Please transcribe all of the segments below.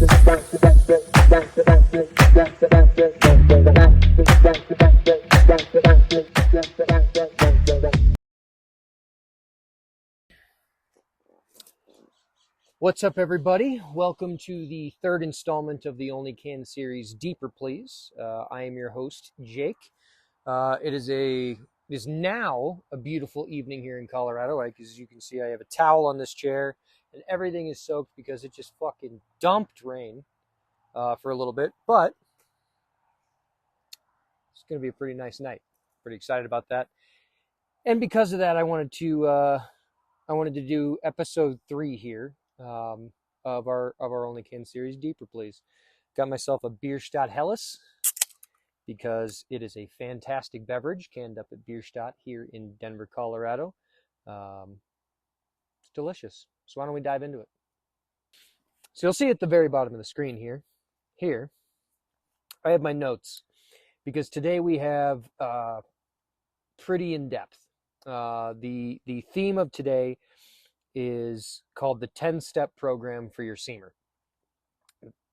What's up, everybody? Welcome to the third installment of the Only Can series, Deeper Please. I am your host, Jake. It is now a beautiful evening here in Colorado. As you can see, I have a towel on this chair, and everything is soaked because it just fucking dumped rain for a little bit. But it's going to be a pretty nice night. Pretty excited about that. And because of that, I wanted to do episode 3 here. Of our Only Can series, Deeper Please. Got myself a Bierstadt Helles because it is a fantastic beverage canned up at Bierstadt here in Denver, Colorado. It's delicious. So why don't we dive into it? So you'll see at the very bottom of the screen here, I have my notes because today we have pretty in depth. The theme of today is called the 10-step program for your seamer.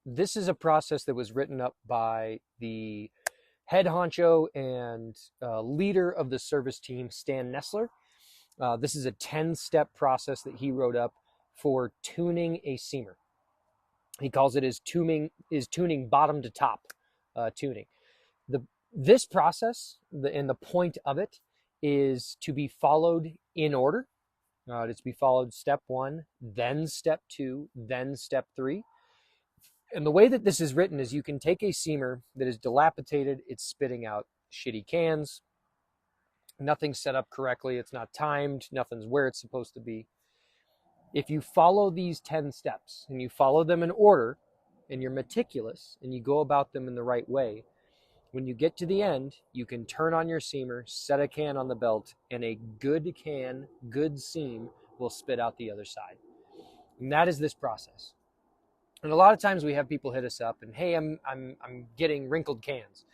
This is a process that was written up by the head honcho and leader of the service team, Stan Nessler. This is a 10-step process that he wrote up for tuning a seamer. He calls it his tuning bottom to top tuning. This process, and the point of it, is to be followed in order. It's to be followed step 1, then step 2, then step 3. And the way that this is written is you can take a seamer that is dilapidated, it's spitting out shitty cans, nothing's set up correctly, it's not timed, nothing's where it's supposed to be. If you follow these 10 steps and you follow them in order and you're meticulous and you go about them in the right way, when you get to the end, you can turn on your seamer, set a can on the belt, and a good can, good seam will spit out the other side. And that is this process. And a lot of times we have people hit us up and, hey, I'm getting wrinkled cans.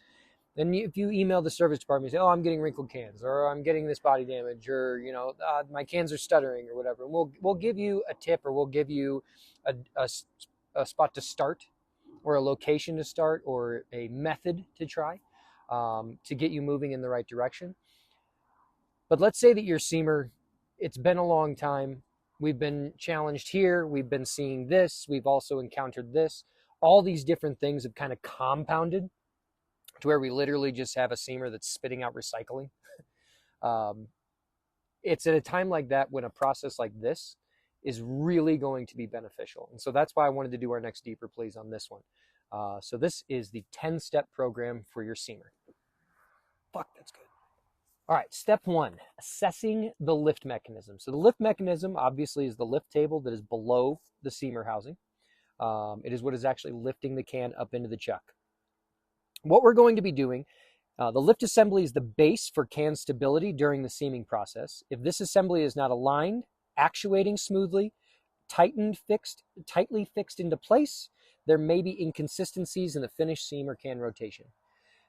And if you email the service department, you say, oh, I'm getting wrinkled cans, or I'm getting this body damage, or my cans are stuttering, or whatever. And we'll give you a tip, or we'll give you a spot to start, or a location to start, or a method to try to get you moving in the right direction. But let's say that your seamer, it's been a long time. We've been challenged here. We've been seeing this. We've also encountered this. All these different things have kind of compounded to where we literally just have a seamer that's spitting out recycling. It's at a time like that when a process like this is really going to be beneficial. And so that's why I wanted to do our next Deeper Please on this one. So this is the 10-step program for your seamer. Fuck, that's good. All right, step 1, assessing the lift mechanism. So the lift mechanism obviously is the lift table that is below the seamer housing. It is what is actually lifting the can up into the chuck. What we're going to be doing, the lift assembly is the base for can stability during the seaming process. If this assembly is not aligned, actuating smoothly, tightly fixed into place, there may be inconsistencies in the finished seam or can rotation.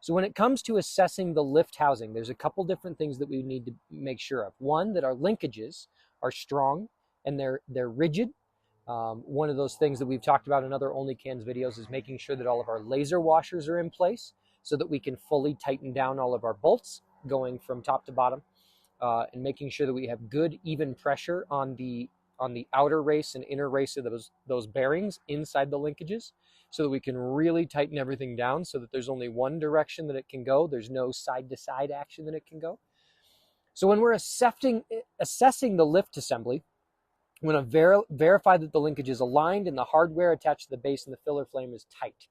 So when it comes to assessing the lift housing, there's a couple different things that we need to make sure of. One, that our linkages are strong and they're rigid. One of those things that we've talked about in other Only Cans videos is making sure that all of our laser washers are in place so that we can fully tighten down all of our bolts going from top to bottom, and making sure that we have good even pressure on the outer race and inner race of those bearings inside the linkages, so that we can really tighten everything down so that there's only one direction that it can go. There's no side-to-side action that it can go. So when we're assessing the lift assembly, we want to verify that the linkage is aligned and the hardware attached to the base and the filler flame is tight.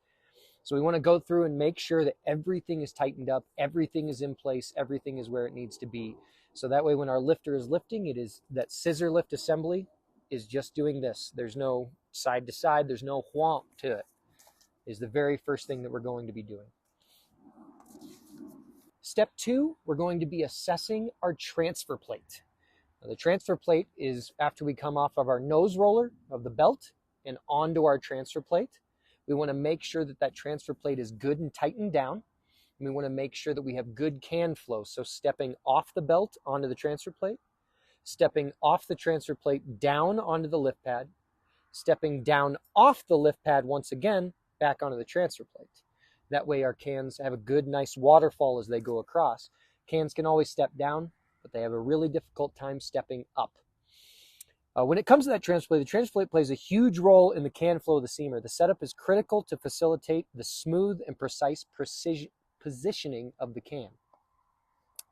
So we want to go through and make sure that everything is tightened up, everything is in place, everything is where it needs to be. So that way when our lifter is lifting, it is that scissor lift assembly is just doing this. There's no side to side, there's no whomp to it. Is the very first thing that we're going to be doing. Step 2, we're going to be assessing our transfer plate. Now, the transfer plate is after we come off of our nose roller of the belt and onto our transfer plate. We want to make sure that that transfer plate is good and tightened down. And we want to make sure that we have good can flow. So stepping off the belt onto the transfer plate, stepping off the transfer plate down onto the lift pad, stepping down off the lift pad once again back onto the transfer plate. That way our cans have a good, nice waterfall as they go across. Cans can always step down, but they have a really difficult time stepping up. When it comes to that transfer plate, the transfer plate plays a huge role in the can flow of the seamer. The setup is critical to facilitate the smooth and precise positioning of the can.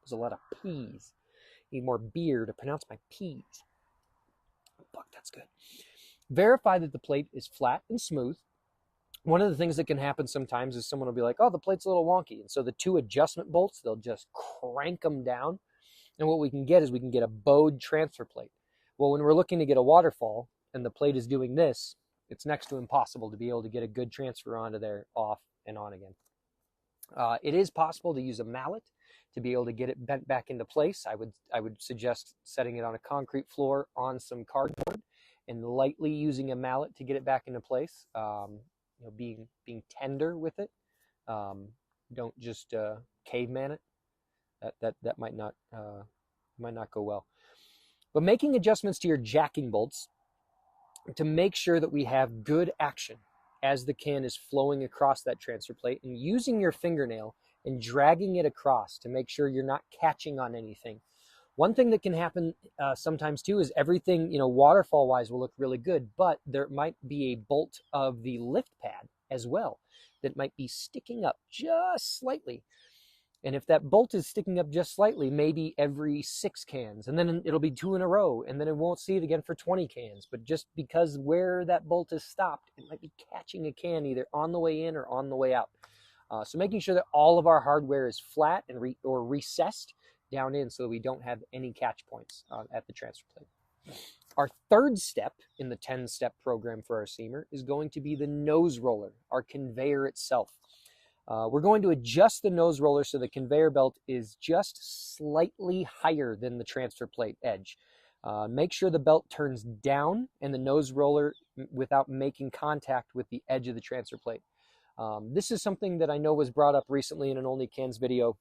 There's a lot of P's. Need more beer to pronounce my P's. Fuck, that's good. Verify that the plate is flat and smooth. One of the things that can happen sometimes is someone will be like, oh, the plate's a little wonky. And so the two adjustment bolts, they'll just crank them down. And what we can get is we can get a bowed transfer plate. Well, when we're looking to get a waterfall and the plate is doing this, it's next to impossible to be able to get a good transfer onto there, off and on again. It is possible to use a mallet to be able to get it bent back into place. I would suggest setting it on a concrete floor on some cardboard and lightly using a mallet to get it back into place. Being tender with it. Don't just caveman it. That might not go well. But making adjustments to your jacking bolts to make sure that we have good action as the can is flowing across that transfer plate, and using your fingernail and dragging it across to make sure you're not catching on anything. One thing that can happen sometimes too is everything, waterfall wise will look really good, but there might be a bolt of the lift pad as well that might be sticking up just slightly. And if that bolt is sticking up just slightly, maybe every 6 cans, and then it'll be 2 in a row, and then it won't see it again for 20 cans. But just because where that bolt is stopped, it might be catching a can either on the way in or on the way out. So making sure that all of our hardware is flat and or recessed down in so that we don't have any catch points at the transfer plate. Our third step in the 10-step program for our seamer is going to be the nose roller, our conveyor itself. We're going to adjust the nose roller so the conveyor belt is just slightly higher than the transfer plate edge. Make sure the belt turns down and the nose roller without making contact with the edge of the transfer plate. This is something that I know was brought up recently in an Only Cans video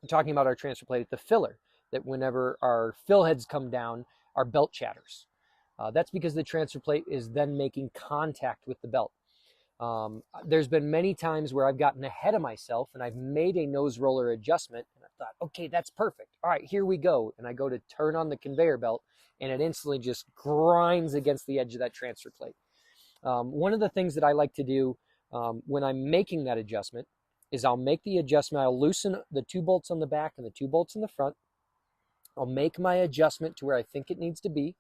talking about our transfer plate at the filler, that whenever our fill heads come down, our belt chatters. That's because the transfer plate is then making contact with the belt. There's been many times where I've gotten ahead of myself and I've made a nose roller adjustment and I thought, okay, that's perfect. All right, here we go. And I go to turn on the conveyor belt and it instantly just grinds against the edge of that transfer plate. One of the things that I like to do when I'm making that adjustment is I'll make the adjustment. I'll loosen the 2 bolts on the back and the 2 bolts in the front. I'll make my adjustment to where I think it needs to be,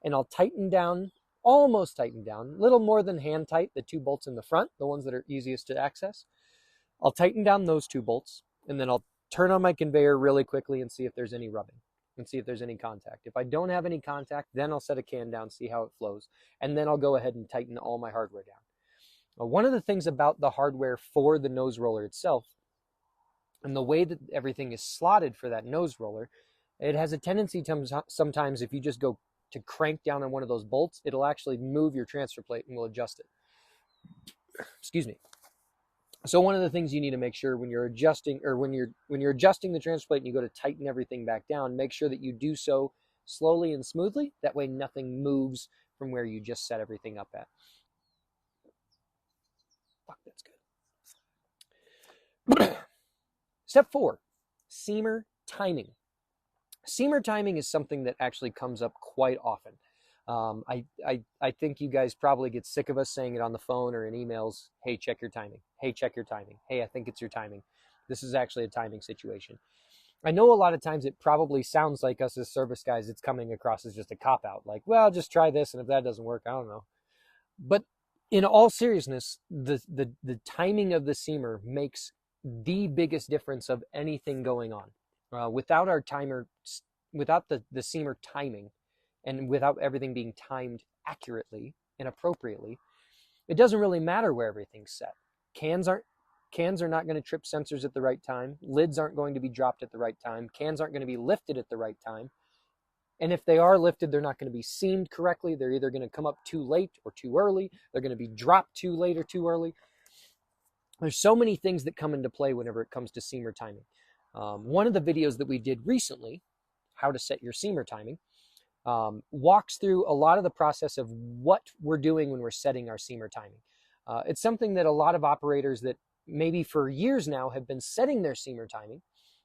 and I'll tighten down, almost tighten down, a little more than hand tight, the 2 bolts in the front, the ones that are easiest to access. I'll tighten down those 2 bolts, and then I'll turn on my conveyor really quickly and see if there's any rubbing and see if there's any contact. If I don't have any contact, then I'll set a can down, see how it flows, and then I'll go ahead and tighten all my hardware down. One of the things about the hardware for the nose roller itself and the way that everything is slotted for that nose roller, it has a tendency to sometimes if you just go to crank down on one of those bolts, it'll actually move your transfer plate and will adjust it. Excuse me. So one of the things you need to make sure when you're adjusting, or when you're adjusting the transfer plate and you go to tighten everything back down, make sure that you do so slowly and smoothly. That way nothing moves from where you just set everything up at. Fuck, that's good. Step 4, seamer timing. Seamer timing is something that actually comes up quite often. I think you guys probably get sick of us saying it on the phone or in emails. Hey, check your timing. Hey, check your timing. Hey, I think it's your timing. This is actually a timing situation. I know a lot of times it probably sounds like us as service guys, it's coming across as just a cop-out. Like, well, just try this, and if that doesn't work, I don't know. But in all seriousness, the timing of the seamer makes the biggest difference of anything going on. Without our timer, without the seamer timing, and without everything being timed accurately and appropriately, it doesn't really matter where everything's set. Cans are not going to trip sensors at the right time. Lids aren't going to be dropped at the right time. Cans aren't going to be lifted at the right time. And if they are lifted, they're not going to be seamed correctly. They're either going to come up too late or too early. They're going to be dropped too late or too early. There's so many things that come into play whenever it comes to seamer timing. One of the videos that we did recently, how to set your seamer timing, walks through a lot of the process of what we're doing when we're setting our seamer timing. It's something that a lot of operators that maybe for years now have been setting their seamer timing,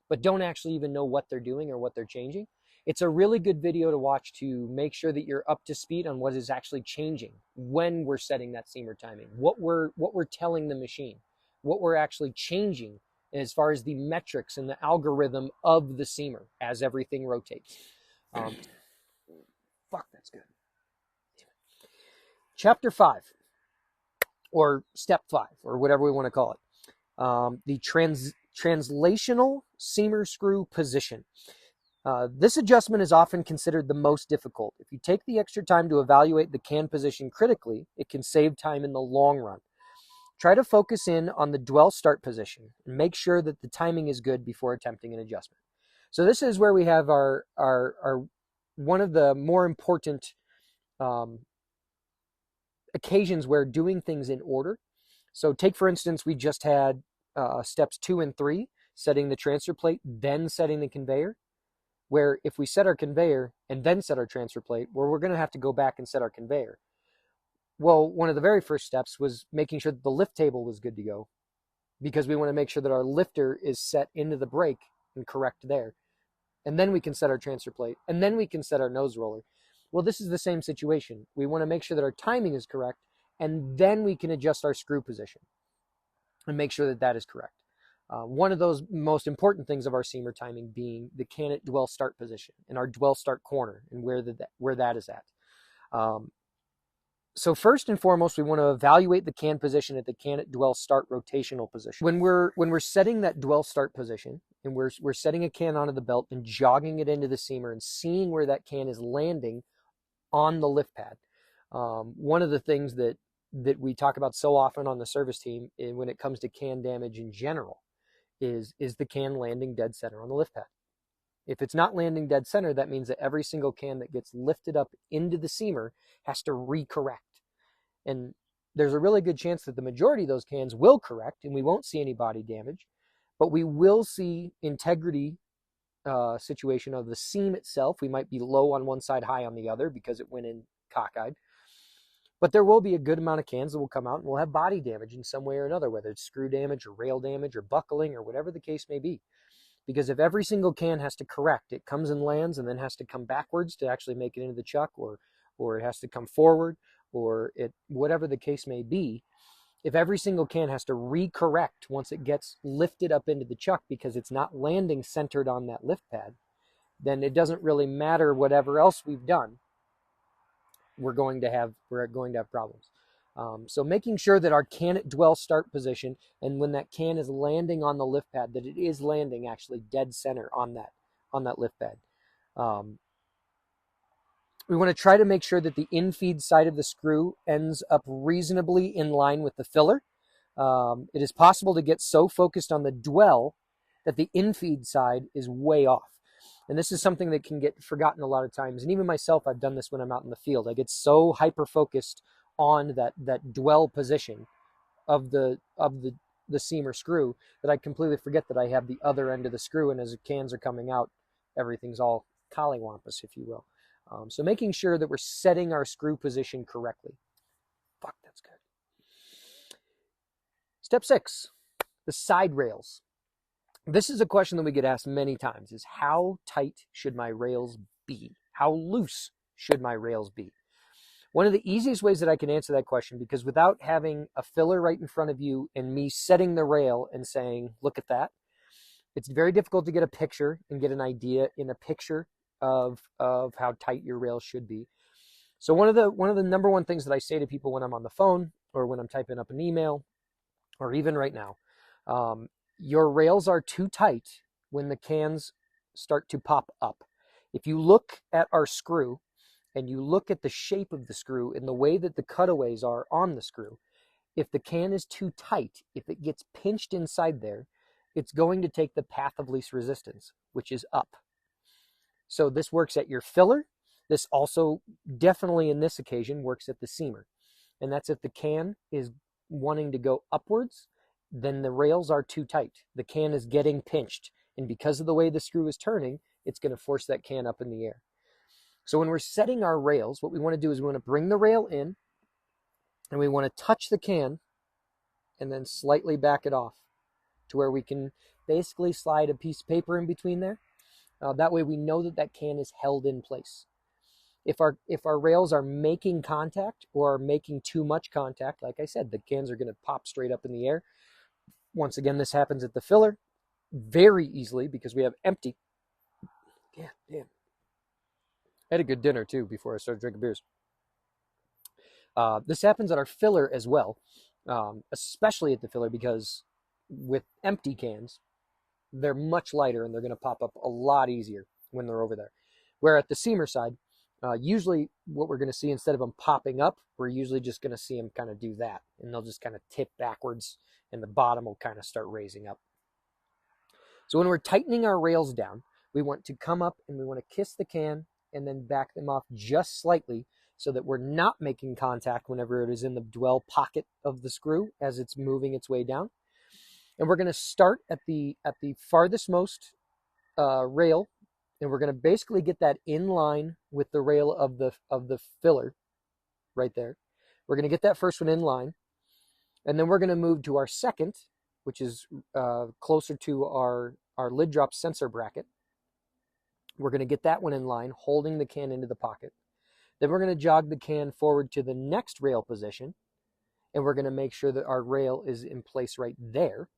but don't actually even know what they're doing or what they're changing. It's a really good video to watch to make sure that you're up to speed on what is actually changing when we're setting that seamer timing, what we're telling the machine, what we're actually changing as far as the metrics and the algorithm of the seamer as everything rotates. Fuck, that's good. Chapter 5, or step 5, or whatever we want to call it. The translational seamer screw position. This adjustment is often considered the most difficult. If you take the extra time to evaluate the can position critically, it can save time in the long run. Try to focus in on the dwell start position and make sure that the timing is good before attempting an adjustment. So this is where we have our one of the more important occasions where doing things in order. So take, for instance, we just had steps 2 and 3, setting the transfer plate, then setting the conveyor, where if we set our conveyor and then set our transfer plate, where we're going to have to go back and set our conveyor. Well, one of the very first steps was making sure that the lift table was good to go, because we want to make sure that our lifter is set into the brake and correct there. And then we can set our transfer plate, and then we can set our nose roller. Well, this is the same situation. We want to make sure that our timing is correct, and then we can adjust our screw position and make sure that that is correct. One of those most important things of our seamer timing being the can at dwell start position and our dwell start corner and where that is at. So first and foremost, we want to evaluate the can position at the can at dwell start rotational position. When we're setting that dwell start position and we're setting a can onto the belt and jogging it into the seamer and seeing where that can is landing on the lift pad. One of the things that we talk about so often on the service team when it comes to can damage in general is the can landing dead center on the lift pad. If it's not landing dead center, that means that every single can that gets lifted up into the seamer has to recorrect. And there's a really good chance that the majority of those cans will correct and we won't see any body damage, but we will see integrity situation of the seam itself. We might be low on one side, high on the other because it went in cockeyed. But there will be a good amount of cans that will come out and will have body damage in some way or another, whether it's screw damage or rail damage or buckling or whatever the case may be. Because if every single can has to correct, it comes and lands and then has to come backwards to actually make it into the chuck, or it has to come forward, or whatever the case may be. If every single can has to recorrect once it gets lifted up into the chuck because it's not landing centered on that lift pad, then it doesn't really matter whatever else we've done. We're going to have problems. So making sure that our can at dwell start position, and when that can is landing on the lift pad, that it is landing actually dead center on that lift pad. We want to try to make sure that the infeed side of the screw ends up reasonably in line with the filler. It is possible to get so focused on the dwell that the infeed side is way off. And this is something that can get forgotten a lot of times. And even myself, I've done this when I'm out in the field. I get so hyper-focused on that dwell position of the seamer screw that I completely forget that I have the other end of the screw. And as the cans are coming out, everything's all collywampus, if you will. So making sure that we're setting our screw position correctly. Fuck, that's good. Step 6, the side rails. This is a question that we get asked many times, is how tight should my rails be? How loose should my rails be? One of the easiest ways that I can answer that question, because without having a filler right in front of you and me setting the rail and saying, look at that, it's very difficult to get a picture and get an idea in a picture of how tight your rails should be. So one of the number one things that I say to people when I'm on the phone or when I'm typing up an email or even right now, your rails are too tight when the cans start to pop up. If you look at our screw and you look at the shape of the screw and the way that the cutaways are on the screw, if the can is too tight, if it gets pinched inside there, it's going to take the path of least resistance, which is up. So this works at your filler. This also definitely in this occasion works at the seamer. And that's if the can is wanting to go upwards, then the rails are too tight. The can is getting pinched. And because of the way the screw is turning, it's going to force that can up in the air. So when we're setting our rails, what we want to do is we want to bring the rail in and we want to touch the can and then slightly back it off to where we can basically slide a piece of paper in between there. That way we know that that can is held in place. If our rails are making contact or are making too much contact, like I said, the cans are going to pop straight up in the air. Once again, this happens at the filler very easily because we have empty. Yeah, damn. I had a good dinner too before I started drinking beers. This happens at our filler as well, especially at the filler because with empty cans, they're much lighter and they're going to pop up a lot easier when they're over there. Where at the seamer side, usually what we're going to see, instead of them popping up, we're usually just going to see them kind of do that. And they'll just kind of tip backwards and the bottom will kind of start raising up. So when we're tightening our rails down, we want to come up and we want to kiss the can and then back them off just slightly so that we're not making contact whenever it is in the dwell pocket of the screw as it's moving its way down. And we're going to start at the farthest most rail, and we're going to basically get that in line with the rail of the filler right there. We're going to get that first one in line, and then we're going to move to our second, which is closer to our lid drop sensor bracket. We're going to get that one in line, holding the can into the pocket. Then we're going to jog the can forward to the next rail position, and we're going to make sure that our rail is in place right there.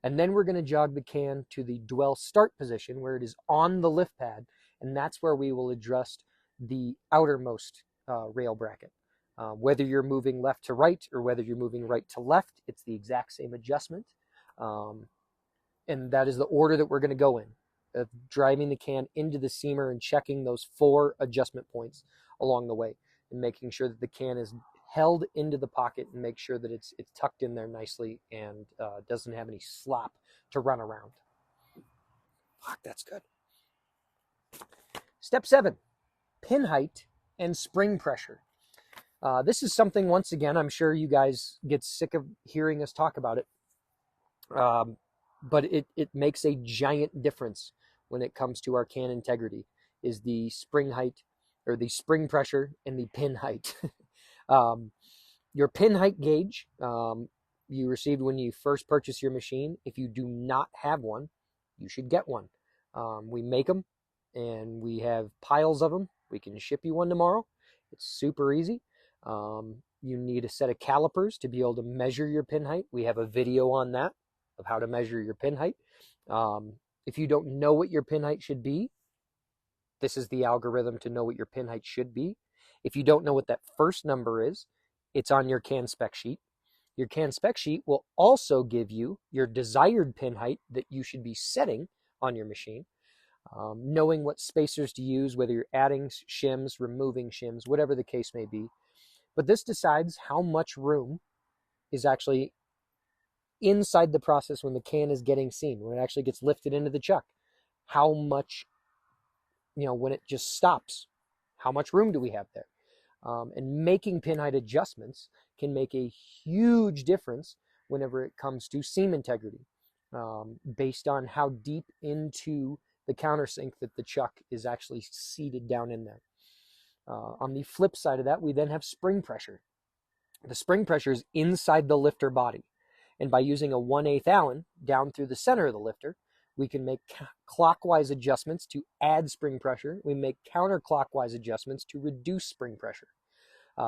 And then we're going to jog the can to the dwell start position where it is on the lift pad, and that's where we will adjust the outermost rail bracket. Whether you're moving left to right or whether you're moving right to left, it's the exact same adjustment. And that is the order that we're going to go in, of driving the can into the seamer and checking those 4 adjustment points along the way and making sure that the can is held into the pocket and make sure that it's tucked in there nicely and doesn't have any slop to run around. Fuck, that's good. Step 7, pin height and spring pressure. This is something, once again, I'm sure you guys get sick of hearing us talk about it. But it makes a giant difference when it comes to our can integrity, is the spring height, or the spring pressure, and the pin height. Your pin height gauge you received when you first purchase your machine. If you do not have one, you should get one. We make them, and we have piles of them. We can ship you one tomorrow. It's super easy. You need a set of calipers to be able to measure your pin height. We have a video on that, of how to measure your pin height. If you don't know what your pin height should be, this is the algorithm to know what your pin height should be. If you don't know what that first number is, it's on your can spec sheet. Your can spec sheet will also give you your desired pin height that you should be setting on your machine. Knowing what spacers to use, whether you're adding shims, removing shims, whatever the case may be. But this decides how much room is actually inside the process when the can is getting seen, when it actually gets lifted into the chuck. How much, when it just stops, how much room do we have there? And making pin height adjustments can make a huge difference whenever it comes to seam integrity, based on how deep into the countersink that the chuck is actually seated down in there. On the flip side of that, we then have spring pressure. The spring pressure is inside the lifter body. And by using a 1/8 Allen down through the center of the lifter, we can make clockwise adjustments to add spring pressure. We make counterclockwise adjustments to reduce spring pressure.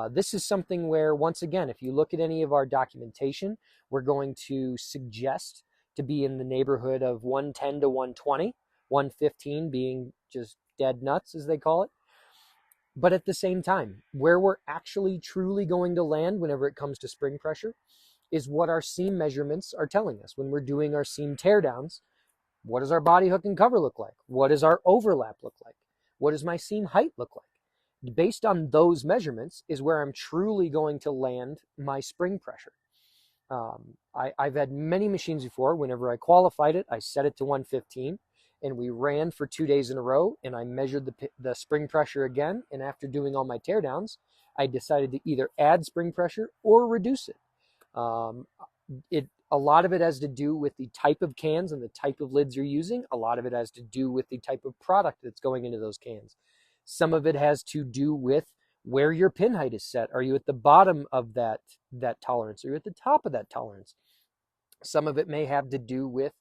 This is something where, once again, if you look at any of our documentation, we're going to suggest to be in the neighborhood of 110 to 120, 115 being just dead nuts, as they call it. But at the same time, where we're actually truly going to land whenever it comes to spring pressure is what our seam measurements are telling us. When we're doing our seam teardowns, what does our body hook and cover look like? What does our overlap look like? What does my seam height look like? Based on those measurements is where I'm truly going to land my spring pressure. I've had many machines before. Whenever I qualified it, I set it to 115, and we ran for 2 days in a row, and I measured the spring pressure again, and after doing all my teardowns, I decided to either add spring pressure or reduce it. A lot of it has to do with the type of cans and the type of lids you're using. A lot of it has to do with the type of product that's going into those cans. Some of it has to do with where your pin height is set. Are you at the bottom of that tolerance? Are you at the top of that tolerance? Some of it may have to do with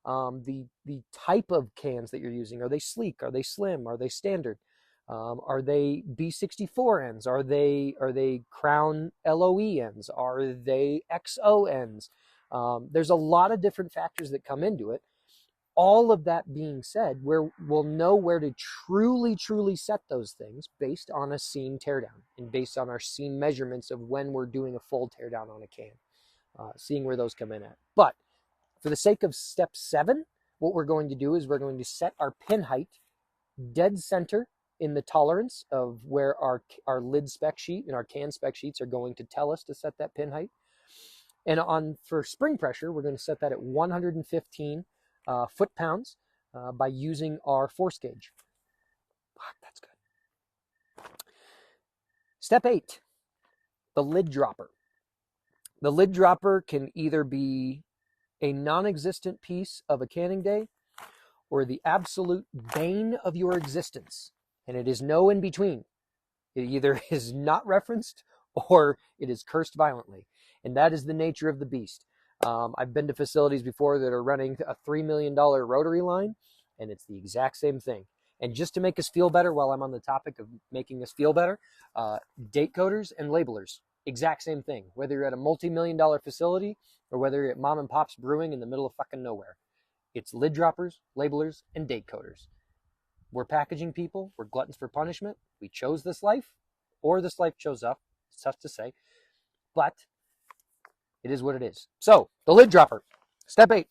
the type of cans that you're using. Are they sleek? Are they slim? Are they standard? Are they B64 ends? Are they Crown LOE ends? Are they XO ends? There's a lot of different factors that come into it. All of that being said, we'll know where to truly set those things based on a seam teardown and based on our seam measurements of when we're doing a full teardown on a can, seeing where those come in at. But for the sake of step 7, what we're going to do is we're going to set our pin height dead center in the tolerance of where our lid spec sheet and our can spec sheets are going to tell us to set that pin height. And for spring pressure, we're going to set that at 115 foot-pounds by using our force gauge. That's good. Step 8, the lid dropper. The lid dropper can either be a non-existent piece of a canning day or the absolute bane of your existence. And it is no in between. It either is not referenced or it is cursed violently. And that is the nature of the beast. I've been to facilities before that are running a $3 million rotary line, and it's the exact same thing. And just to make us feel better, while I'm on the topic of making us feel better, date coders and labelers, exact same thing. Whether you're at a multi-million-dollar facility or whether you're at mom and pop's brewing in the middle of fucking nowhere, it's lid droppers, labelers, and date coders. We're packaging people. We're gluttons for punishment. We chose this life, or this life chose us. It's tough to say, but it is what it is. So, the lid dropper. Step 8.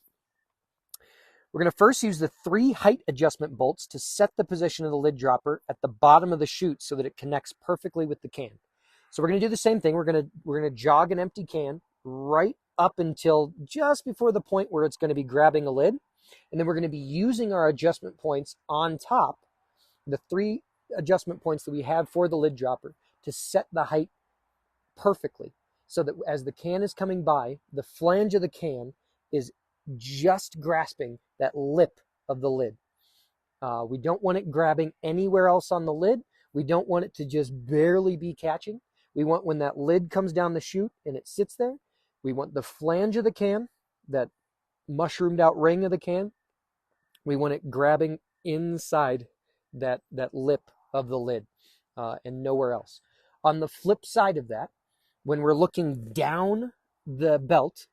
We're going to first use the 3 height adjustment bolts to set the position of the lid dropper at the bottom of the chute so that it connects perfectly with the can. So we're going to do the same thing. We're going to jog an empty can right up until just before the point where it's going to be grabbing a lid. And then we're going to be using our adjustment points on top, the 3 adjustment points that we have for the lid dropper, to set the height perfectly, so that as the can is coming by, the flange of the can is just grasping that lip of the lid. We don't want it grabbing anywhere else on the lid. We don't want it to just barely be catching. We want, when that lid comes down the chute and it sits there, we want the flange of the can, that mushroomed out ring of the can, we want it grabbing inside that lip of the lid and nowhere else. On the flip side of that, when we're looking down the belt,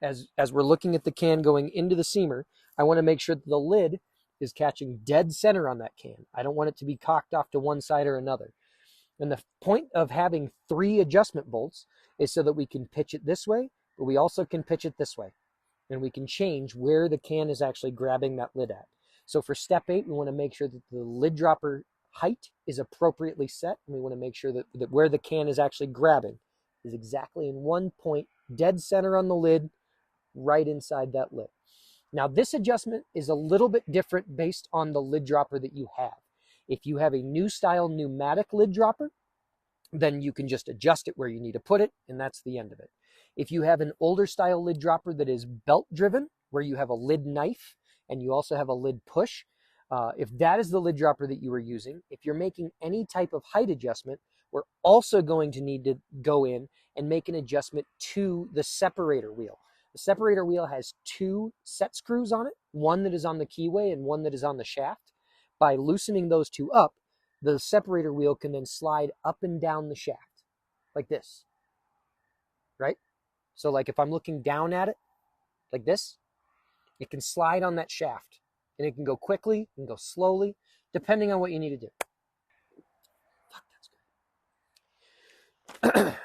as we're looking at the can going into the seamer, I want to make sure that the lid is catching dead center on that can. I don't want it to be cocked off to one side or another. And the point of having 3 adjustment bolts is so that we can pitch it this way, but we also can pitch it this way. And we can change where the can is actually grabbing that lid at. So for step 8, we want to make sure that the lid dropper height is appropriately set. And we want to make sure that where the can is actually grabbing is exactly in one point, dead center on the lid, right inside that lip. Now, this adjustment is a little bit different based on the lid dropper that you have. If you have a new style pneumatic lid dropper, then you can just adjust it where you need to put it, and that's the end of it. If you have an older style lid dropper that is belt driven, where you have a lid knife and you also have a lid push, if that is the lid dropper that you are using, if you're making any type of height adjustment, we're also going to need to go in and make an adjustment to the separator wheel. The separator wheel has 2 set screws on it, one that is on the keyway and one that is on the shaft. By loosening those 2 up, the separator wheel can then slide up and down the shaft like this, right? So like if I'm looking down at it like this, it can slide on that shaft, and it can go quickly and go slowly, depending on what you need to do. Fuck, that's good.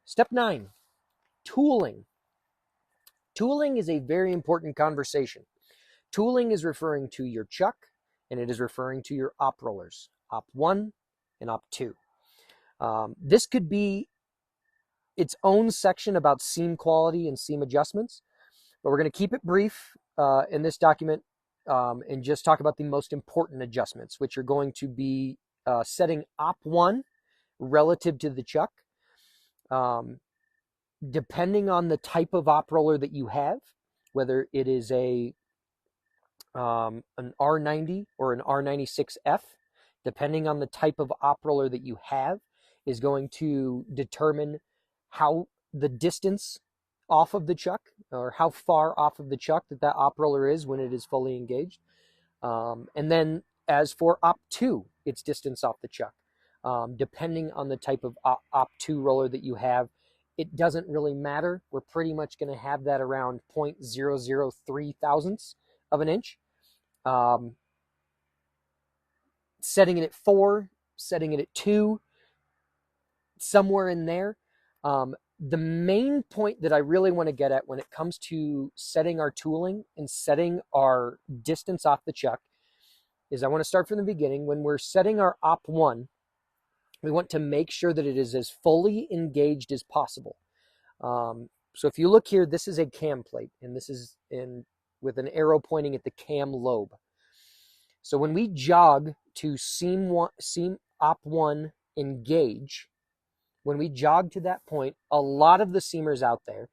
Step 9, tooling. Tooling is a very important conversation. Tooling is referring to your chuck, and it is referring to your op rollers, op 1 and op 2. This could be its own section about seam quality and seam adjustments, but we're going to keep it brief in this document and just talk about the most important adjustments, which are going to be setting op 1 relative to the chuck. Depending on the type of op roller that you have, whether it is an R90 or an R96F, depending on the type of op roller that you have, is going to determine how the distance off of the chuck, or how far off of the chuck that op roller is when it is fully engaged. And then as for op 2, its distance off the chuck, depending on the type of op 2 roller that you have, it doesn't really matter. We're pretty much going to have that around 0.003 thousandths of an inch. Setting it at 4, setting it at 2, somewhere in there. The main point that I really want to get at when it comes to setting our tooling and setting our distance off the chuck is I want to start from the beginning. When we're setting our op 1, we want to make sure that it is as fully engaged as possible. So if you look here, this is a cam plate, and this is with an arrow pointing at the cam lobe. So when we jog to seam op 1 engage, when we jog to that point, a lot of the seamers out there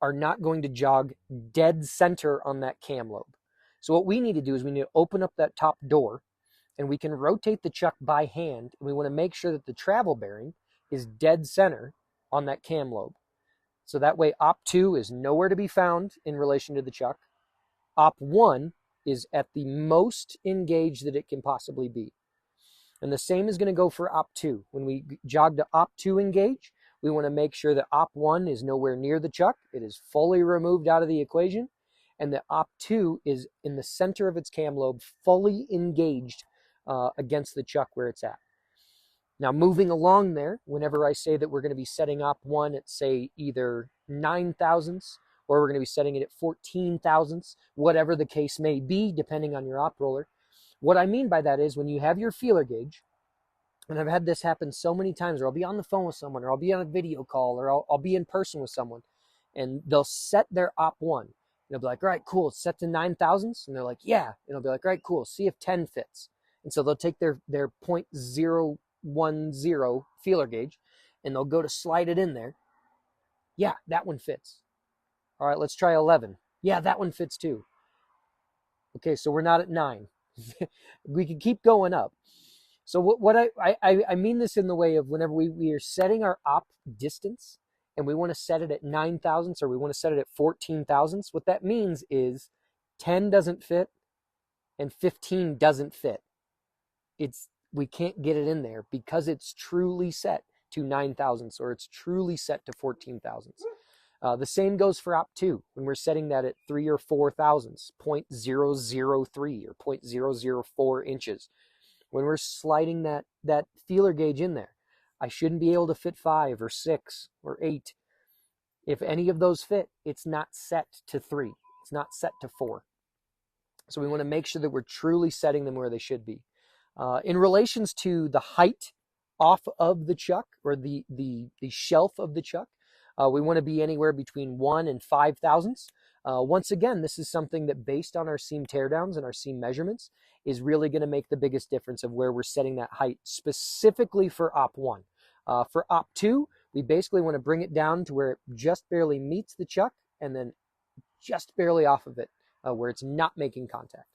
are not going to jog dead center on that cam lobe. So what we need to do is we need to open up that top door, and we can rotate the chuck by hand. And we want to make sure that the travel bearing is dead center on that cam lobe. So that way op 2 is nowhere to be found in relation to the chuck. Op 1 is at the most engaged that it can possibly be. And the same is going to go for op 2. When we jog to op 2 engage, we want to make sure that op 1 is nowhere near the chuck. It is fully removed out of the equation. And that op 2 is in the center of its cam lobe, fully engaged against the chuck where it's at. Now, moving along there, whenever I say that we're going to be setting op 1 at, say, either 9 thousandths, or we're going to be setting it at 14 thousandths, whatever the case may be, depending on your op roller. What I mean by that is when you have your feeler gauge, and I've had this happen so many times, or I'll be on the phone with someone, or I'll be on a video call, or I'll be in person with someone, and they'll set their op 1. And they'll be like, all right, cool, it's set to 9 thousandths. And they're like, yeah. And I'll be like, all right, cool, see if 10 fits. And so they'll take their 0.010 feeler gauge, and they'll go to slide it in there. Yeah, that one fits. All right, let's try 11. Yeah, that one fits too. Okay, so we're not at 9. We can keep going up. So what I mean this in the way of whenever we are setting our op distance and we want to set it at 9 thousandths, or we want to set it at 14 thousandths, what that means is 10 doesn't fit and 15 doesn't fit. We can't get it in there because it's truly set to 9 thousandths, or it's truly set to 14 thousandths. The same goes for op 2 when we're setting that at 3 or 4 thousandths, 0.003 or 0.004 inches. When we're sliding that feeler gauge in there, I shouldn't be able to fit 5 or 6 or 8. If any of those fit, it's not set to 3. It's not set to 4. So we want to make sure that we're truly setting them where they should be. In relations to the height off of the chuck, or the shelf of the chuck, we want to be anywhere between 1 and 5 thousandths. Once again, this is something that, based on our seam teardowns and our seam measurements, is really going to make the biggest difference of where we're setting that height, specifically for op 1. For op 2, we basically want to bring it down to where it just barely meets the chuck, and then just barely off of it, where it's not making contact.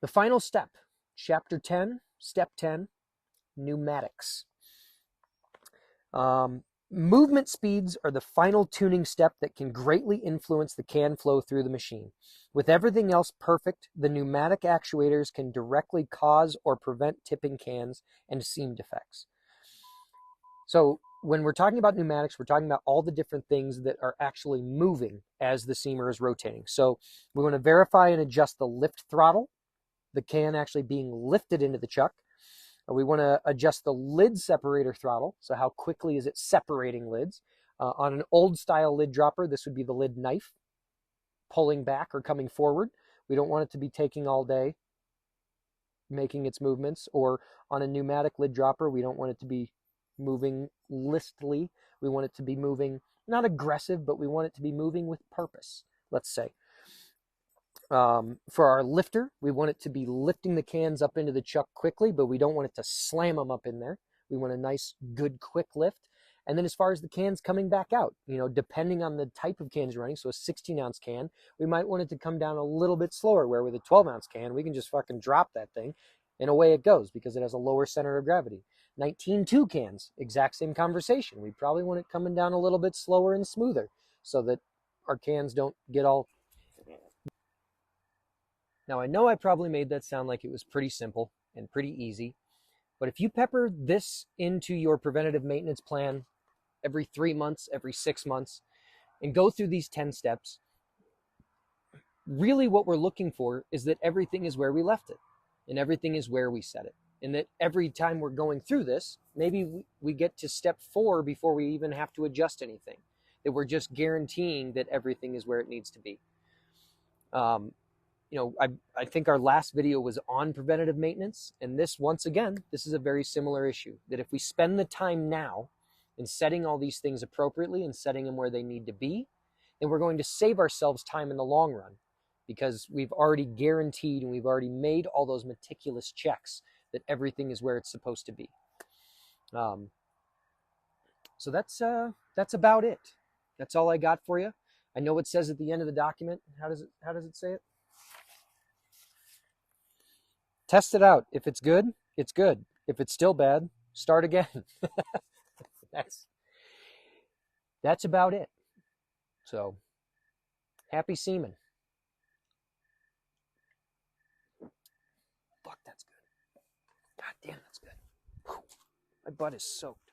The final step, chapter 10, step 10, pneumatics. Movement speeds are the final tuning step that can greatly influence the can flow through the machine. With everything else perfect, the pneumatic actuators can directly cause or prevent tipping cans and seam defects. So when we're talking about pneumatics, we're talking about all the different things that are actually moving as the seamer is rotating. So we want to verify and adjust the lift throttle, the can actually being lifted into the chuck. We want to adjust the lid separator throttle, so how quickly is it separating lids. On an old style lid dropper, this would be the lid knife, pulling back or coming forward. We don't want it to be taking all day, making its movements. Or on a pneumatic lid dropper, we don't want it to be moving listly. We want it to be moving, not aggressive, but we want it to be moving with purpose, let's say. For our lifter, we want it to be lifting the cans up into the chuck quickly, but we don't want it to slam them up in there. We want a nice, good, quick lift. And then as far as the cans coming back out, depending on the type of cans you're running, so a 16-ounce can, we might want it to come down a little bit slower, where with a 12-ounce can, we can just fucking drop that thing and away it goes because it has a lower center of gravity. 19.2 cans, exact same conversation. We probably want it coming down a little bit slower and smoother so that our cans don't get all... Now, I know I probably made that sound like it was pretty simple and pretty easy, but if you pepper this into your preventative maintenance plan every 3 months, every 6 months, and go through these 10 steps, really what we're looking for is that everything is where we left it and everything is where we set it. And that every time we're going through this, maybe we get to step 4 before we even have to adjust anything. That we're just guaranteeing that everything is where it needs to be. I think our last video was on preventative maintenance. And this, once again, this is a very similar issue. That if we spend the time now in setting all these things appropriately and setting them where they need to be, then we're going to save ourselves time in the long run, because we've already guaranteed and we've already made all those meticulous checks that everything is where it's supposed to be. So that's about it. That's all I got for you. I know it says at the end of the document. How does it say it? Test it out. If it's good, it's good. If it's still bad, start again. That's about it. So, happy seaming. Fuck, that's good. God damn, that's good. Whew. My butt is soaked.